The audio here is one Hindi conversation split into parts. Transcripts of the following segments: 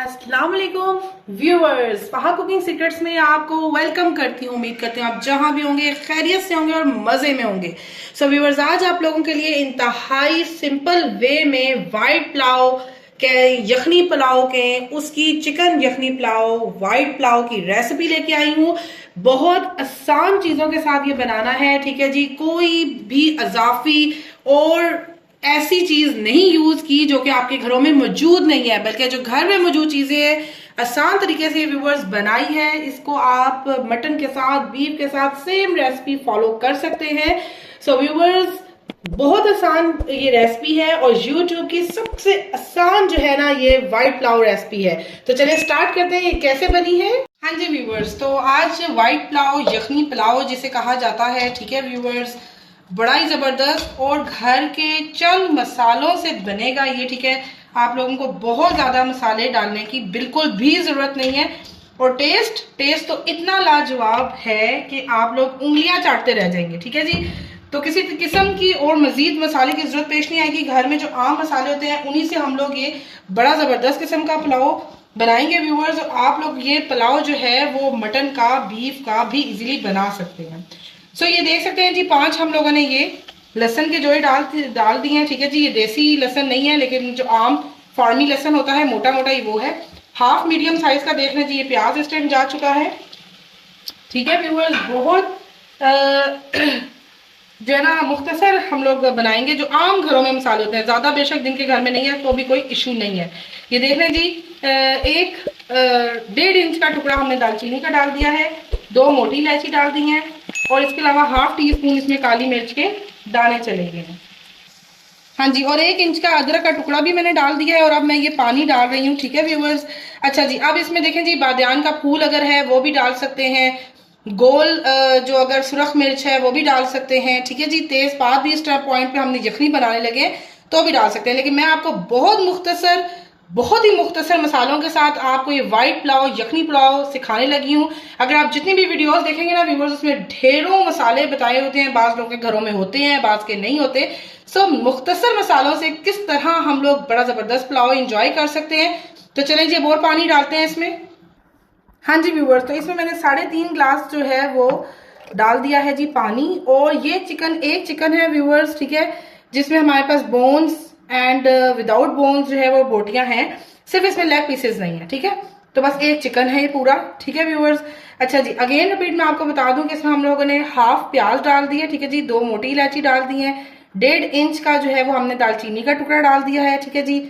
अस्सलाम वालेकुम व्यूअर्स, फहा कुकिंग सीक्रेट्स में आपको वेलकम करती हूँ। उम्मीद करती हूँ आप जहां भी होंगे खैरियत से होंगे और मजे में होंगे। सो व्यूअर्स, आज आप लोगों के लिए इंतहाई सिंपल वे में वाइट पुलाव के, यखनी पुलाव के, उसकी चिकन यखनी पुलाव, वाइट पुलाव की रेसिपी लेके आई हूँ। बहुत आसान चीजों के साथ ये बनाना है, ठीक है जी। कोई भी अजाफी और ऐसी चीज नहीं यूज की जो कि आपके घरों में मौजूद नहीं है, बल्कि जो घर में मौजूद चीजें आसान तरीके से व्यूवर्स बनाई है। इसको आप मटन के साथ, बीफ के साथ सेम रेसिपी फॉलो कर सकते हैं। सो व्यूवर्स, बहुत आसान ये रेसिपी है और यूट्यूब की सबसे आसान जो है ना, ये वाइट पुलाव रेसिपी है। तो चलिए स्टार्ट करते हैं ये कैसे बनी है। हाँ जी व्यूवर्स, तो आज वाइट पुलाव, यखनी पुलाव जिसे कहा जाता है, ठीक है व्यूवर्स, बड़ा ही जबरदस्त और घर के चंद मसालों से बनेगा ये, ठीक है। आप लोगों को बहुत ज्यादा मसाले डालने की बिल्कुल भी जरूरत नहीं है और टेस्ट तो इतना लाजवाब है कि आप लोग उंगलियां चाटते रह जाएंगे, ठीक है जी। तो किसी किस्म की और मजीद मसाले की जरूरत पेश नहीं आएगी। घर में जो आम मसाले होते हैं उन्हीं से हम लोग ये बड़ा जबरदस्त किस्म का पुलाव बनाएंगे व्यूअर्स। और आप लोग ये पुलाव जो है वो मटन का, बीफ का भी इजीली बना सकते हैं। सो ये देख सकते हैं जी, 5 हम लोगों ने ये लहसन के जोड़े डाल दिए हैं, ठीक है जी। ये देसी लहसन नहीं है, लेकिन जो आम फार्मी लहसन होता है, मोटा मोटा ही वो है। हाफ मीडियम साइज का देख लें जी, ये प्याज इस टाइम जा चुका है, ठीक है व्यूअर्स। बहुत जो है ना मुख्तसर हम लोग बनाएंगे, जो आम घरों में मसाले होते हैं, ज्यादा बेशक जिनके घर में नहीं है तो भी कोई इशू नहीं है। ये देख लें जी, 1.5 इंच का टुकड़ा हमने दालचीनी का डाल दिया है, 2 मोटी इलायची डाल दी है और इसके अलावा हाफ टी स्पून इसमें काली मिर्च के दाने चले गए हैं। हाँ जी, और 1 इंच का अदरक का टुकड़ा भी मैंने डाल दिया है और अब मैं ये पानी डाल रही हूँ, ठीक है व्यूअर्स। अच्छा जी, अब इसमें देखें जी, बादियान का फूल अगर है वो भी डाल सकते हैं, गोल जो अगर सुरख मिर्च है वो भी डाल सकते हैं, ठीक है जी। तेजपात भी इस पॉइंट पे हमने यखनी बनाने लगे तो भी डाल सकते हैं, लेकिन मैं आपको बहुत ही मुख्तसर मसालों के साथ आपको ये वाइट पुलाव, यखनी पुलाव सिखाने लगी हूँ। अगर आप जितनी भी वीडियोस देखेंगे ना व्यूअर्स, उसमें ढेरों मसाले बताए होते हैं, बाज लोगों के घरों में होते हैं, बाज के नहीं होते। सो मुख्तसर मसालों से किस तरह हम लोग बड़ा जबरदस्त पुलाव एंजॉय कर सकते हैं। तो चलें जी, अब और पानी डालते हैं इसमें। हाँ जी व्यूअर्स, तो इसमें मैंने 3.5 गिलास जो है वो डाल दिया है जी पानी। और ये एक चिकन है व्यूअर्स, ठीक है, जिसमें हमारे पास बोन्स एंड विदाउट बोन्स जो है वो बोटियां हैं, सिर्फ इसमें लेग पीसेस नहीं है, ठीक है। तो बस एक चिकन है ये पूरा, ठीक है व्यूअर्स। अच्छा जी, अगेन रिपीट मैं आपको बता दूं कि इसमें हम लोगों ने हाफ प्याज डाल दिया, ठीक है जी, 2 मोटी इलायची डाल दी है, 1.5 इंच का जो है वो हमने दालचीनी का टुकड़ा डाल दिया है, ठीक है जी।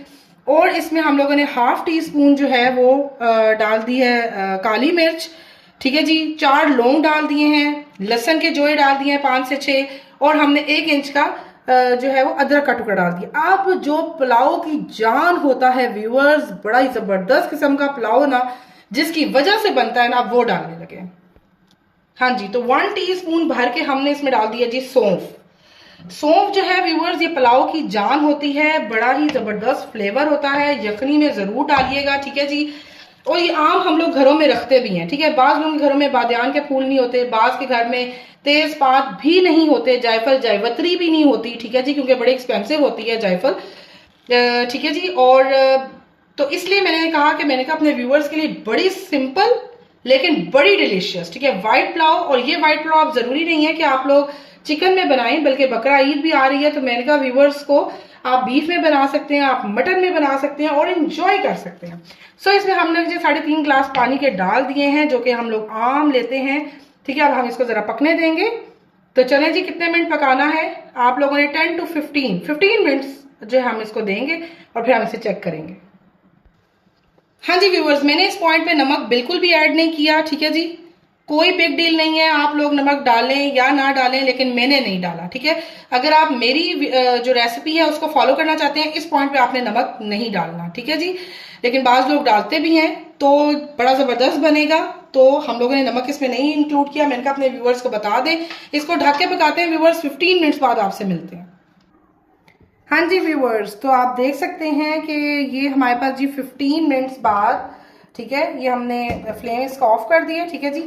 और इसमें हम लोगों ने हाफ टी स्पून जो है वो डाल दी है काली मिर्च, ठीक है जी। 4 लौंग डाल दिए हैं, लहसुन के जोड़े डाल दिए हैं 5 से 6, और हमने 1 इंच का जो है वो अदरक का टुकड़ा डाल दिया। अब जो पुलाव की जान होता है व्यूअर्स, बड़ा ही जबरदस्त किस्म का पुलाव ना, जिसकी वजह से बनता है ना, वो डालने लगे। हाँ जी, तो 1 टीस्पून भर के हमने इसमें डाल दिया जी सौंफ जो है व्यूअर्स, ये पुलाव की जान होती है, बड़ा ही जबरदस्त फ्लेवर होता है। यखनी में जरूर डालिएगा, ठीक है जी। और ये आम हम लोग घरों में रखते भी हैं, ठीक है। बाज लोगों के घरों में बादियान के फूल नहीं होते, बाज के घर में तेजपात भी नहीं होते, जायफल जायवत्री भी नहीं होती, ठीक है जी, क्योंकि बड़ी एक्सपेंसिव होती है जायफल, ठीक है जी। और तो इसलिए मैंने कहा अपने व्यूअर्स के लिए बड़ी सिंपल लेकिन बड़ी डिलीशियस, ठीक है, वाइट पुलाव। और ये वाइट पुलाव आप जरूरी नहीं है कि आप लोग चिकन में बनाएं, बल्कि बकरा ईद भी आ रही है, तो मैंने कहा व्यूअर्स को आप बीफ में बना सकते हैं, आप मटन में बना सकते हैं और एंजॉय कर सकते हैं। सो इसमें हमने जो 3.5 गिलास पानी के डाल दिए हैं, जो कि हम लोग आम लेते हैं, ठीक है। अब हम इसको जरा पकने देंगे। तो चलें जी, कितने मिनट पकाना है आप लोगों ने? 10 to 15 मिनट्स जो है हम इसको देंगे और फिर हम इसे चेक करेंगे। हाँ जी व्यूअर्स, मैंने इस पॉइंट पे नमक बिल्कुल भी ऐड नहीं किया, ठीक है जी। कोई बिग डील नहीं है, आप लोग नमक डालें या ना डालें, लेकिन मैंने नहीं डाला, ठीक है। अगर आप मेरी जो रेसिपी है उसको फॉलो करना चाहते हैं, इस पॉइंट पे आपने नमक नहीं डालना, ठीक है जी। लेकिन बाज लोग डालते भी हैं तो बड़ा जबरदस्त बनेगा, तो हम लोगों ने नमक इसमें नहीं इंक्लूड किया। मैंने कहा अपने व्यूअर्स को बता दें। इसको ढक के पकाते हैं व्यूअर्स, 15 मिनट्स बाद आपसे मिलते हैं। हाँ जी व्यूअर्स, तो आप देख सकते हैं कि ये हमारे पास जी 15 मिनट्स बाद, ठीक है, ये हमने फ्लेम इसका ऑफ कर दिया, ठीक है जी।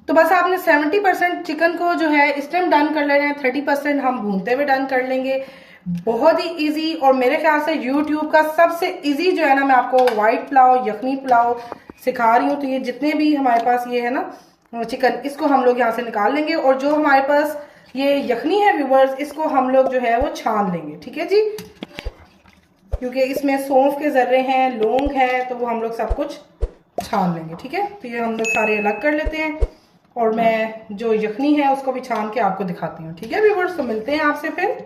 तो बस आपने 70% चिकन को जो है इस टाइम डन कर लेना है, 30% हम भूनते हुए डन कर लेंगे। बहुत ही इजी, और मेरे ख्याल से यूट्यूब का सबसे इजी जो है ना, मैं आपको वाइट पुलाव, यखनी पुलाव सिखा रही हूँ। तो ये जितने भी हमारे पास ये है ना चिकन, इसको हम लोग यहाँ से निकाल लेंगे, और जो हमारे पास ये यखनी है व्यूवर्स, इसको हम लोग जो है वो छान लेंगे, ठीक है जी, क्योंकि इसमें सौंफ के जर्रे हैं, लौंग है, तो वो हम लोग सब कुछ छान लेंगे, ठीक है। तो ये हम लोग सारे अलग कर लेते हैं, और मैं जो यखनी है उसको भी छान के आपको दिखाती हूँ, ठीक है व्यूवर्स। तो मिलते हैं आपसे फिर।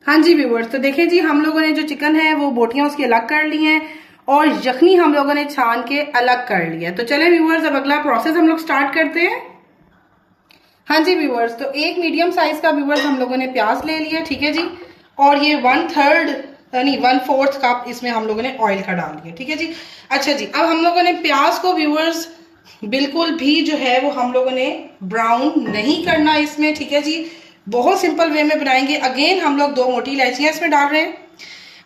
हाँ जी व्यूवर्स, तो देखिए जी, हम लोगों ने जो चिकन है वो बोटियां उसकी अलग कर ली हैं, और यखनी हम लोगों ने छान के अलग कर लिया है। तो चले व्यूवर्स, अब अगला प्रोसेस हम लोग स्टार्ट करते हैं। हाँ जी व्यूवर्स, तो एक मीडियम साइज का व्यूवर्स हम लोगों ने प्याज ले लिया, ठीक है जी, और ये 1/3 यानी 1/4 कप इसमें हम लोगों ने ऑयल का डाल दिया, ठीक है जी। अच्छा जी, अब हम लोगों ने प्याज को व्यूवर्स बिल्कुल भी जो है वो हम लोगों ने ब्राउन नहीं करना इसमें, ठीक है जी, बहुत सिंपल वे में बनाएंगे। अगेन हम लोग 2 मोटी इलायचियां इसमें डाल रहे हैं,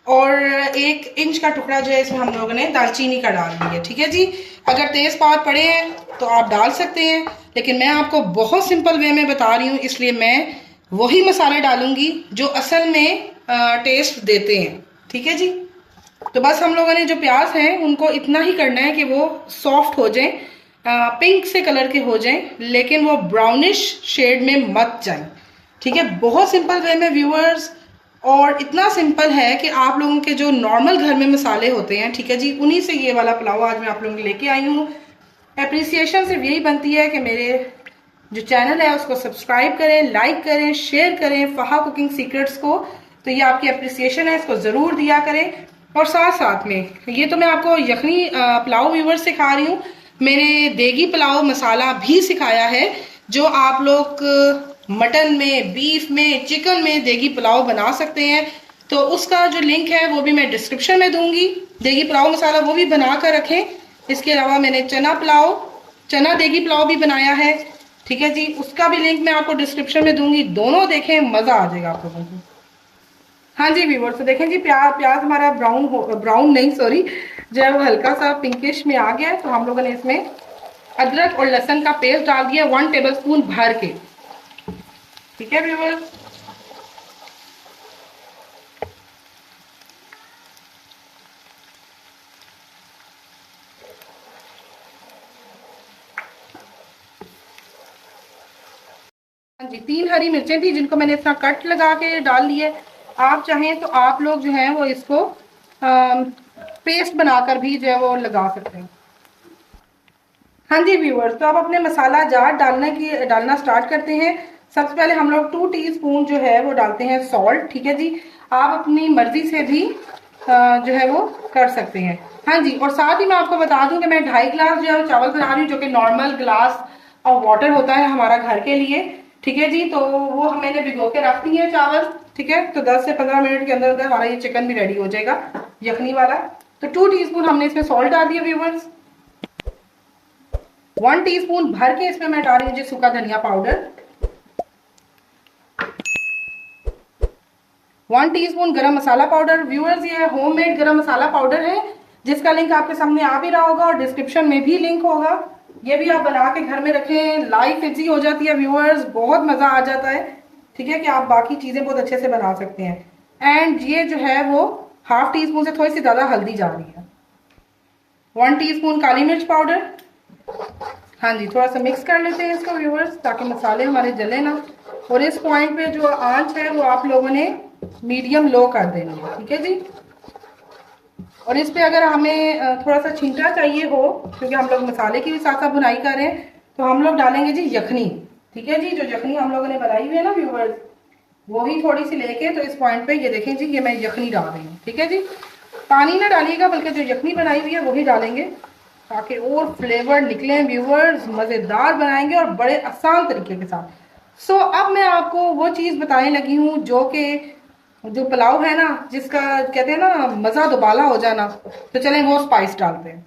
और 1 इंच का टुकड़ा जो है इसमें हम लोगों ने दालचीनी का डाल दिया, ठीक है जी। अगर तेज पात पड़े हैं तो आप डाल सकते हैं, लेकिन मैं आपको बहुत सिंपल वे में बता रही हूँ, इसलिए मैं वही मसाले डालूंगी जो असल में टेस्ट देते हैं, ठीक है जी। तो बस हम लोगों ने जो प्याज हैं उनको इतना ही करना है कि वो सॉफ्ट हो जाएं, पिंक से कलर के हो जाएं, लेकिन वो ब्राउनिश शेड में मत जाएं, ठीक है। बहुत सिंपल वे में व्यूअर्स, और इतना सिंपल है कि आप लोगों के जो नॉर्मल घर में मसाले होते हैं, ठीक है जी, उन्हीं से ये वाला पुलाव आज मैं आप लोगों के लेके आई हूँ। एप्रिसिएशन सिर्फ यही बनती है कि मेरे जो चैनल है उसको सब्सक्राइब करें, लाइक करें, शेयर करें फहा कुकिंग सीक्रेट्स को। तो ये आपकी एप्रिसिएशन है, इसको ज़रूर दिया करें। और साथ साथ में ये तो मैं आपको यखनी पुलाव व्यूवर्स सिखा रही हूँ, मैंने देगी पुलाव मसाला भी सिखाया है, जो आप लोग मटन में, बीफ में, चिकन में देगी पुलाव बना सकते हैं। तो उसका जो लिंक है वो भी मैं डिस्क्रिप्शन में दूंगी। देगी पुलाव मसाला वो भी बना कर रखें। इसके अलावा मैंने चना देगी पुलाव भी बनाया है, ठीक है जी, उसका भी लिंक मैं आपको डिस्क्रिप्शन में दूंगी। दोनों देखें, मजा आ जाएगा आप लोगों को। हाँ जी व्यूअर्स, तो देखें जी, प्याज हमारा ब्राउन नहीं सॉरी, जो है वो हल्का सा पिंकिश में आ गया है। तो हम लोगों ने इसमें अदरक और लहसुन का पेस्ट डाल दिया 1 टेबलस्पून भर के, ठीक है व्यूअर्स। हाँ जी, 3 हरी मिर्चें थी जिनको मैंने इतना कट लगा के डाल लिए। आप चाहें तो आप लोग जो है वो इसको पेस्ट बनाकर भी जो है वो लगा सकते हैं। हाँ जी व्यूअर्स, तो अब अपने मसाला जार डालना स्टार्ट करते हैं। सबसे पहले हम लोग 2 टीस्पून जो है वो डालते हैं सॉल्ट, ठीक है जी। आप अपनी मर्जी से भी जो है वो कर सकते हैं। हाँ जी, और साथ ही मैं आपको बता दूं कि मैं 2.5 गिलास जो है चावल बना रही हूँ, जो कि नॉर्मल गिलास और वाटर होता है हमारा घर के लिए, ठीक है जी। तो वो मैंने भिगो के रख दी है चावल, ठीक है। तो 10 से 15 मिनट के अंदर अंदर हमारा ये चिकन भी रेडी हो जाएगा यखनी वाला। तो 2 टीस्पून हमने इसमें सॉल्ट डाल दिया व्यूअर्स। 1 टीस्पून भर के इसमें मैं डाल रही हूँ सूखा धनिया पाउडर। 1 टीस्पून गरम मसाला पाउडर। व्यूअर्स, ये होममेड गरम मसाला पाउडर है, जिसका लिंक आपके सामने आ भी रहा होगा और डिस्क्रिप्शन में भी लिंक होगा। ये भी आप बना के घर में रखें, लाइफ इजी हो जाती है व्यूअर्स, बहुत मजा आ जाता है, ठीक है, कि आप बाकी चीजें बहुत अच्छे से बना सकते हैं। एंड ये जो है वो 1/2 टीस्पून से थोड़ी सी ज्यादा हल्दी जा रही है। 1 टीस्पून काली मिर्च पाउडर। हाँ जी, थोड़ा सा मिक्स कर लेते हैं इसको व्यूअर्स, ताकि मसाले हमारे जले ना। और इस पॉइंट पे जो आंच है वो आप लोगों ने मीडियम लो कर देनी है, ठीक है जी। और इस पे अगर हमें थोड़ा सा छींटा चाहिए हो, क्योंकि हम लोग मसाले की भी साथ साथ बुनाई कर रहे हैं, तो हम लोग डालेंगे जी यखनी, ठीक है जी। जो यखनी हम लोगों ने बनाई हुई है ना व्यूअर्स, वो ही थोड़ी सी लेके, तो इस पॉइंट पे ये देखें जी, ये मैं यखनी डाल रही हूँ, ठीक है जी। पानी ना डालिएगा, बल्कि जो यखनी बनाई हुई है वही डालेंगे, ताकि और फ्लेवर निकले व्यूअर्स, मज़ेदार बनाएंगे और बड़े आसान तरीके के साथ। सो अब मैं आपको वो चीज़ बताने लगी हूँ जो कि जो पुलाव है ना, जिसका कहते हैं ना मज़ा दुबाला हो जाना। तो चलें वो स्पाइस डालते हैं।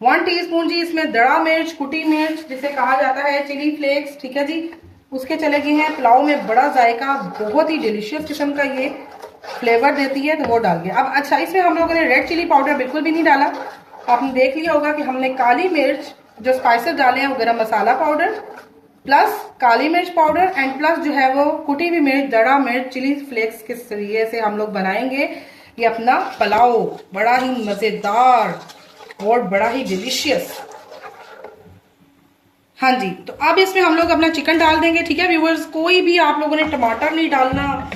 1 टीस्पून जी इसमें दड़ा मिर्च, कुटी मिर्च जिसे कहा जाता है, चिली फ्लेक्स, ठीक है जी, उसके चले गए हैं। पुलाव में बड़ा जायका, बहुत ही डिलीशियस किस्म का ये फ्लेवर देती है, तो वो डाल दिया। अब अच्छा, इसमें हम लोगों ने रेड चिली पाउडर बिल्कुल भी नहीं डाला। आपने देख लिया होगा कि हमने काली मिर्च जो स्पाइसेस डाले हैं वो गरम मसाला पाउडर, प्लस काली मिर्च पाउडर एंड प्लस जो है वो कुटी हुई मिर्च, दड़ा मिर्च, चिली फ्लेक्स के जरिए से हम लोग बनाएंगे ये अपना पुलाव, बड़ा ही मजेदार और बड़ा ही डिलीशियस। हाँ जी, तो अब इसमें हम लोग अपना चिकन डाल देंगे। ठीक है व्यूवर्स, कोई भी आप लोगों ने टमाटर नहीं डालना,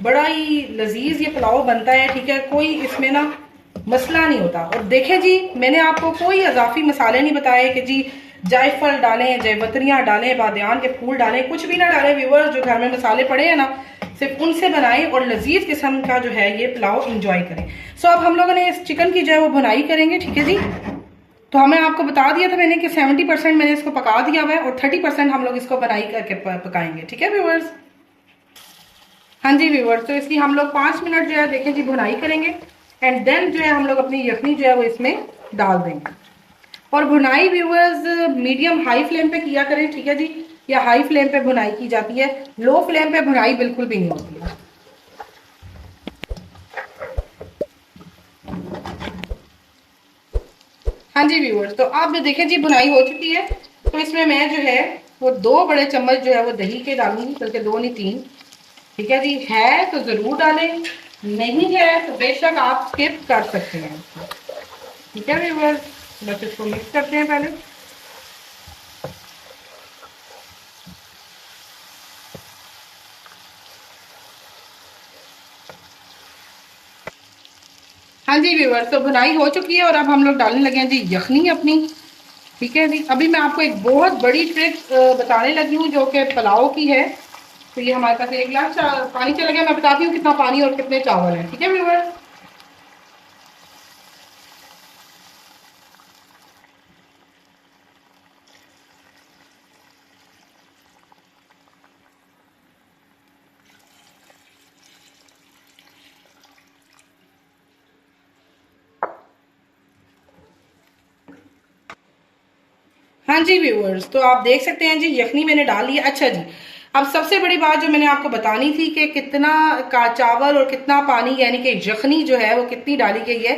बड़ा ही लजीज ये पुलाव बनता है। ठीक है, कोई इसमें ना मसला नहीं होता। और देखें जी, मैंने आपको कोई इजाफी मसाले नहीं बताए कि जी जायफल डालें, जयवतरियां डालें, बादियान के फूल डालें, कुछ भी ना डालें व्यूवर्स। जो घर में मसाले पड़े हैं ना, सिर्फ उनसे बनाएं और लजीज किस्म का जो है ये पुलाव इंजॉय करें। सो अब हम लोगों ने इस चिकन की जो है वो बुनाई करेंगे। ठीक है जी, तो हमें आपको बता दिया था मैंने कि 70% मैंने इसको पका दिया हुआ है और 30% हम लोग इसको बनाई करके पकाएंगे। ठीक है व्यूवर्स। हाँ जी व्यूवर्स, तो इसकी हम लोग 5 मिनट जो है देखें जी बुनाई करेंगे एंड देन जो है हम लोग अपनी यखनी जो है वो इसमें डाल देंगे। और भुनाई व्यूवर्स मीडियम हाई फ्लेम पे किया करें। ठीक है जी, या हाई फ्लेम पे भुनाई की जाती है, लो फ्लेम पे भुनाई बिल्कुल भी नहीं होती है। हाँ जी व्यूअर्स, तो आप जो देखें जी बुनाई हो चुकी है। तो इसमें मैं जो है वो 2 बड़े चम्मच जो है वो दही के डालूंगी, बल्कि 2 नहीं 3। ठीक है जी, है तो जरूर डालें, नहीं है तो बेशक आप स्किप कर सकते हैं। ठीक है व्यूअर्स, बस इसको मिक्स करते हैं पहले। हाँ जी व्यूअर्स, तो बुनाई हो चुकी है और अब हम लोग डालने लगे हैं जी यखनी अपनी। ठीक है जी, अभी मैं आपको एक बहुत बड़ी ट्रिक बताने लगी हूँ जो कि पुलाव की है। तो ये हमारे पास 1 गिलास पानी चला गया। मैं बताती हूँ कितना पानी और कितने चावल हैं। ठीक है व्यूअर्स। हाँ जी व्यूअर्स, तो आप देख सकते हैं जी यखनी मैंने डाल लिया। अच्छा जी, अब सबसे बड़ी बात जो मैंने आपको बतानी थी कि कितना का चावल और कितना पानी यानी कि यखनी जो है वो कितनी डाली गई है।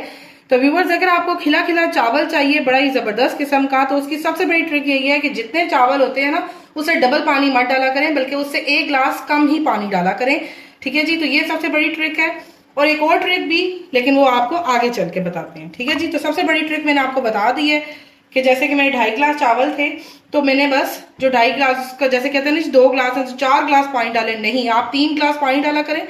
तो व्यूअर्स, अगर आपको खिला खिला चावल चाहिए बड़ा ही जबरदस्त किस्म का, तो उसकी सबसे बड़ी ट्रिक यही है कि जितने चावल होते हैं ना उससे डबल पानी मत डाला करें, बल्कि उससे 1 गिलास कम ही पानी डाला करें। ठीक है जी, तो ये सबसे बड़ी ट्रिक है। और एक और ट्रिक भी, लेकिन वो आपको आगे चल के बताते हैं। ठीक है जी, तो सबसे बड़ी ट्रिक मैंने आपको बता दी है कि जैसे कि मेरे 2.5 गिलास चावल थे, तो मैंने बस जो 2.5 गिलास का, जैसे कहते हैं ना 2 गिलास है तो 4 गिलास पानी डाले, नहीं आप 3 गिलास पानी डाला करें,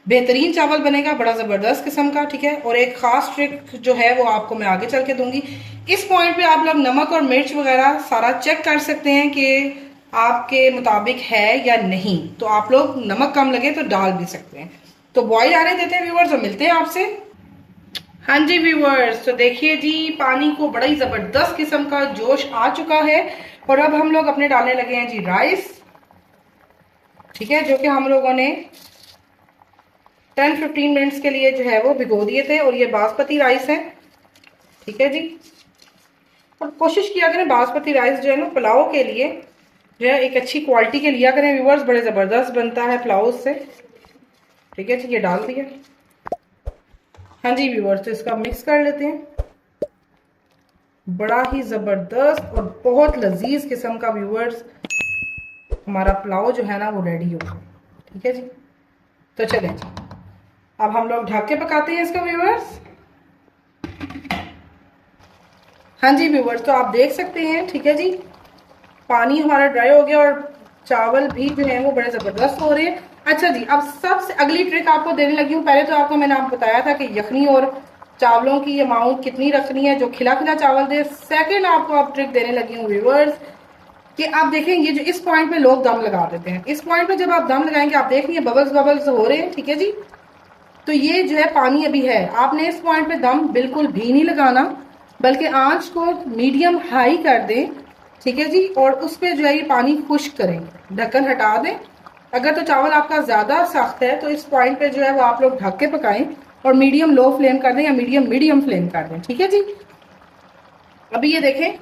बेहतरीन चावल बनेगा, बड़ा जबरदस्त किस्म का। ठीक है, और एक खास ट्रिक जो है वो आपको मैं आगे चल के दूंगी। इस पॉइंट पे आप लोग नमक और मिर्च वगैरह सारा चेक कर सकते हैं कि आपके मुताबिक है या नहीं, तो आप लोग नमक कम लगे तो डाल भी सकते हैं। तो बॉईल आने देते हैं व्यूअर्स और मिलते हैं आपसे। हाँ जी व्यूअर्स, तो देखिए जी पानी को बड़ा ही जबरदस्त किस्म का जोश आ चुका है और अब हम लोग अपने डालने लगे हैं जी राइस। ठीक है, जो कि हम लोगों ने 10-15 मिनट्स के लिए जो है वो भिगो दिए थे और ये बासमती राइस है। ठीक है जी, और कोशिश किया करें बासमती राइस जो है ना पुलाव के लिए जो है एक अच्छी क्वालिटी के लिया करें व्यूअर्स, बड़े जबरदस्त बनता है पुलाव से। ठीक है जी, ये डाल दिया। हाँ जी व्यूअर्स, तो इसका मिक्स कर लेते हैं। बड़ा ही जबरदस्त और बहुत लजीज किस्म का व्यूअर्स हमारा पुलाव जो है ना वो रेडी हो गया। ठीक है जी, तो चलें जी अब हम लोग ढक के पकाते हैं इसको व्यूअर्स। हाँ जी व्यूअर्स, तो आप देख सकते हैं। ठीक है जी, पानी हमारा ड्राई हो गया और चावल भी जो है वो बड़े जबरदस्त हो रहे हैं। अच्छा जी, अब सबसे अगली ट्रिक आपको देने लगी हूँ। पहले तो आपको मैंने बताया था कि यखनी और चावलों की अमाउंट कितनी रखनी है जो खिला खिला चावल दे। सेकंड आपको अब ट्रिक देने लगी हूँ व्यूअर्स कि आप देखें ये जो इस पॉइंट पे लोग दम लगा देते हैं, इस पॉइंट पे जब आप दम लगाएंगे आप देखेंगे बबल्स बबल्स हो रहे हैं। ठीक है जी, तो ये जो है पानी अभी है, आपने इस पॉइंट पे दम बिल्कुल भी नहीं लगाना, बल्कि आंच को मीडियम हाई कर दें। ठीक है जी, और उस पर जो है ये पानी खुश्क करें, ढक्कन हटा दें। अगर तो चावल आपका ज्यादा सख्त है तो इस पॉइंट पे जो है वो आप लोग ढक के पकाएं और मीडियम लो फ्लेम कर दें या मीडियम मीडियम फ्लेम कर दें। ठीक है जी, अभी ये देखें,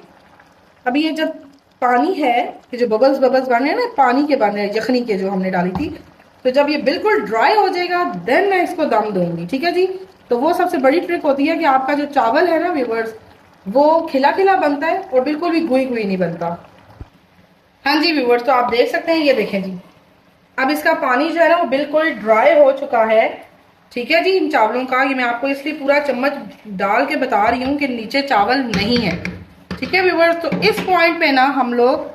अभी ये जब पानी है, ये जो बबल्स बबल्स बन रहे हैं ना पानी के बन रहे हैं यखनी के जो हमने डाली थी, तो जब ये बिल्कुल ड्राई हो जाएगा देन मैं इसको दम दूंगी। ठीक है जी, तो वो सबसे बड़ी ट्रिक होती है कि आपका जो चावल है ना व्यूअर्स वो खिला खिला बनता है और बिल्कुल भी गुई गुई नहीं बनता। हाँ जी व्यूअर्स, तो आप देख सकते हैं, ये देखें जी, अब इसका पानी जो है ना वो बिल्कुल ड्राई हो चुका है। ठीक है जी, इन चावलों का, ये मैं आपको इसलिए पूरा चम्मच डाल के बता रही हूँ कि नीचे चावल नहीं है। ठीक है व्यूअर्स, तो इस पॉइंट पे ना हम लोग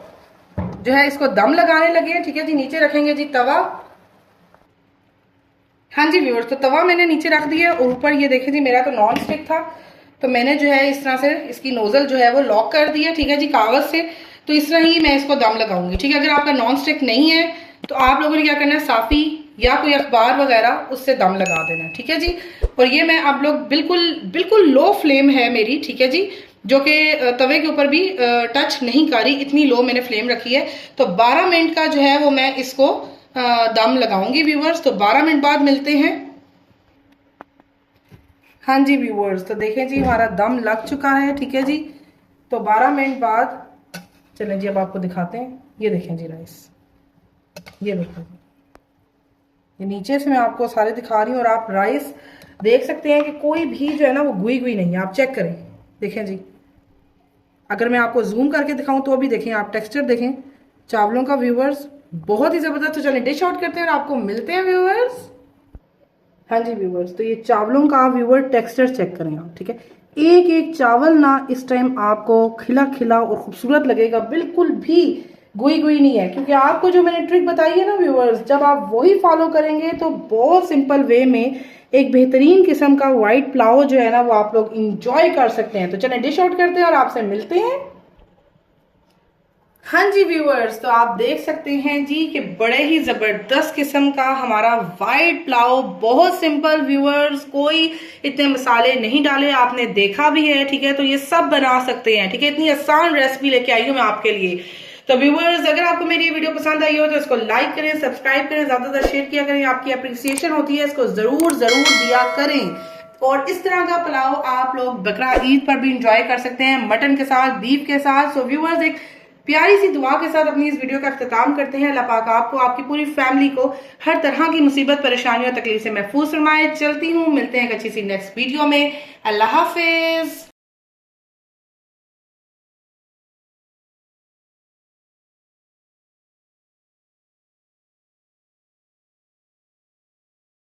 जो है इसको दम लगाने लगे हैं। ठीक है जी, नीचे रखेंगे जी तवा। हाँ जी व्यूअर्स, तो तवा मैंने नीचे रख दिया और ऊपर ये देखें जी, मेरा तो नॉन स्टिक था, तो मैंने जो है इस तरह से इसकी नोजल जो है वो लॉक कर दिया। ठीक है जी, कागज से। तो इस तरह ही मैं इसको दम लगाऊंगी। ठीक है, अगर आपका नॉन स्टिक नहीं है तो आप लोगों ने क्या करना है, साफी या कोई अखबार वगैरह उससे दम लगा देना। ठीक है जी, और ये मैं आप लोग बिल्कुल बिल्कुल लो फ्लेम है मेरी। ठीक है जी, जो कि तवे के ऊपर भी टच नहीं कर रही, इतनी लो मैंने फ्लेम रखी है। तो 12 मिनट का जो है वो मैं इसको दम लगाऊंगी व्यूअर्स। तो 12 मिनट बाद मिलते हैं। हाँ जी व्यूअर्स, तो देखें जी हमारा दम लग चुका है। ठीक है जी, तो 12 मिनट बाद चलें जी अब आपको दिखाते हैं। ये देखें जी राइस, ये देखें जी, ये नीचे से मैं आपको सारे दिखा रही हूँ और आप राइस देख सकते हैं कि कोई भी जो है ना वो गुई गुई नहीं है। आप चेक करें, देखें जी, अगर मैं आपको जूम करके दिखाऊं तो भी देखें, आप टेक्सचर देखें चावलों का व्यूअर्स, बहुत ही जबरदस्त। तो चलें डिश आउट करते हैं और आपको मिलते हैं व्यूअर्स। हाँ जी व्यूअर्स, तो ये चावलों का व्यूअर टेक्सचर चेक करें आप। ठीक है, एक एक चावल ना इस टाइम आपको खिला खिला और खूबसूरत लगेगा, बिल्कुल भी गुई गुई नहीं है। क्योंकि आपको जो मैंने ट्रिक बताई है ना व्यूअर्स, जब आप वही फॉलो करेंगे तो बहुत सिंपल वे में एक बेहतरीन किस्म का व्हाइट पुलाव जो है ना वो आप लोग इंजॉय कर सकते हैं। तो चलें डिश आउट करते हैं और आपसे मिलते हैं। हाँ जी व्यूअर्स, तो आप देख सकते हैं जी कि बड़े ही जबरदस्त किस्म का हमारा वाइट पुलाव, बहुत सिंपल व्यूअर्स, कोई इतने मसाले नहीं डाले, आपने देखा भी है। ठीक है, तो ये सब बना सकते हैं। ठीक है, इतनी आसान रेसिपी लेके आई हूँ मैं आपके लिए। तो व्यूअर्स, अगर आपको मेरी ये वीडियो पसंद आई हो तो इसको लाइक करें, सब्सक्राइब करें, ज्यादातर शेयर किया करें, आपकी अप्रिसिएशन होती है, इसको जरूर जरूर दिया करें। और इस तरह का पुलाव आप लोग बकरा ईद पर भी इंजॉय कर सकते हैं, मटन के साथ, बीफ के साथ। सो व्यूअर्स, एक प्यारी सी दुआ के साथ अपनी इस वीडियो का अख्तिताम करते हैं। अल्लाह पाक आपको, आपकी पूरी फैमिली को हर तरह की मुसीबत, परेशानियों, तकलीफ से महफूज फरमाए। चलती हूँ, मिलते हैं एक अच्छी सी नेक्स्ट वीडियो में। अल्लाह हाफिज।